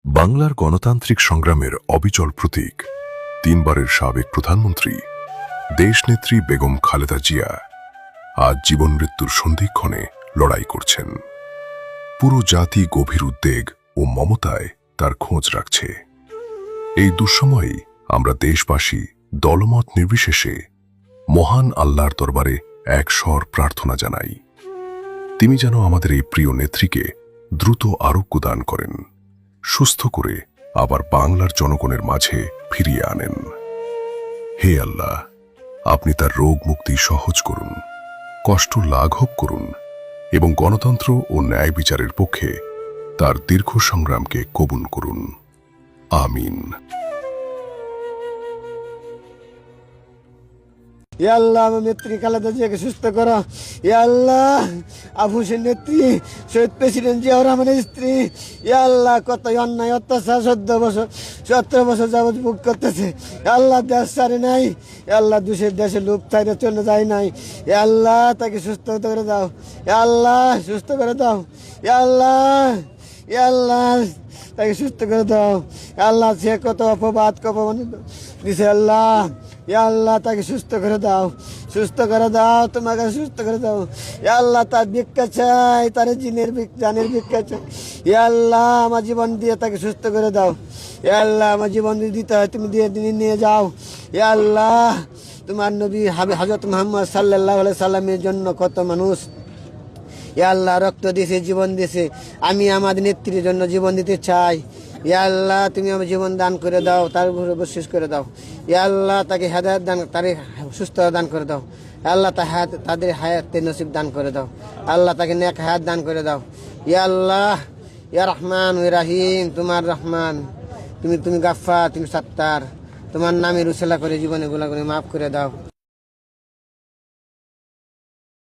বাংলার গণতান্ত্রিক সংগ্রামের অবিচল প্রতীক তিনবারের সাবেক প্রধানমন্ত্রী দেশনেত্রী বেগম খালেদা জিয়া আজ জীবন মৃত্যুর সন্ধিক্ষণে লড়াই করছেন। পুরো জাতি গভীর উদ্বেগ ও মমতায় তার খোঁজ রাখছে। এই দুঃসময়ে আমরা দেশবাসী দলমত নির্বিশেষে মহান আল্লাহর দরবারে এক স্বর প্রার্থনা জানাই, তিনি যেন আমাদের এই প্রিয় নেত্রীকে দ্রুত আরোগ্য দান করেন, সুস্থ করে আবার বাংলার জনগণের মাঝে ফিরিয়ে আনেন। হে আল্লাহ, আপনি তার রোগ মুক্তি সহজ করুন, কষ্ট লাঘব করুন এবং গণতন্ত্র ও ন্যায় বিচারের পক্ষে তার দীর্ঘ সংগ্রামকে কবুল করুন। আমিন। ইয়া আল্লাহ, আমার নেত্রী খালেদা জিয়াকে সুস্থ করো। ইয়া আল্লাহ, আবুসের নেত্রী শহীদ প্রেসিডেন্ট জিয়াউর রহমানের স্ত্রী, ইয়া আল্লাহ, কত অন্যায় অত্যাচার 17 বছর যাবৎ ভোগ করতেছে। আল্লাহ, দেশ ছাড়ে নাই। আল্লাহ, দেশে লোক চাইতে চলে যায় নাই। ইয়া আল্লাহ, তাকে সুস্থ করে দাও। ইয়া আল্লাহ, সুস্থ করে দাও। ইয়া আল্লাহ, ইয়া আল্লাহ, তাকে সুস্থ করে দাও। আল্লাহ, সে কত অপবাদ দিছে। আল্লাহ, ইয়া আল্লাহ, তাকে সুস্থ করে দাও, সুস্থ করে দাও, তোমাকে সুস্থ করে দাও। ইয়া আল্লাহ, তার ভিক্ষা চাই, তার জানের ভিক্ষা চাই। ইয়া আল্লাহ, আমার জীবন দিয়ে তাকে সুস্থ করে দাও। ইয়া আল্লাহ, আমার জীবন দিয়ে দিতে হয়, তুমি দিয়ে নিয়ে যাও। ইয়া আল্লাহ, তোমার নবী হযরত মুহাম্মদ সাল্লাল্লাহু আলাইহি সাল্লামের জন্য কত মানুষ ইয়া আল্লাহ রক্ত দিয়েছে, জীবন দিয়েছে। আমি আমাদের নেত্রীর জন্য জীবন দিতে চাই। ইয়া আল্লাহ, তুমি আমার জীবন দান করে দাও, তার উপরে বকশিশ করে দাও। ইয়া আল্লাহ, তাকে হেদায়েত দান, তার সুস্থতা দান করে দাও। আল্লাহ, তাদের হায়াতে নসিব দান করে দাও। আল্লাহ, তাকে নেক হায়াত দান করে দাও। ইয়া আল্লাহ, ইয়া রহমান ইয়া রাহিম, তোমার রহমান, তুমি গাফফার, তুমি সাত্তার, তোমার নামে রুসেলা করে জীবনে গুনাহ করে মাফ করে দাও।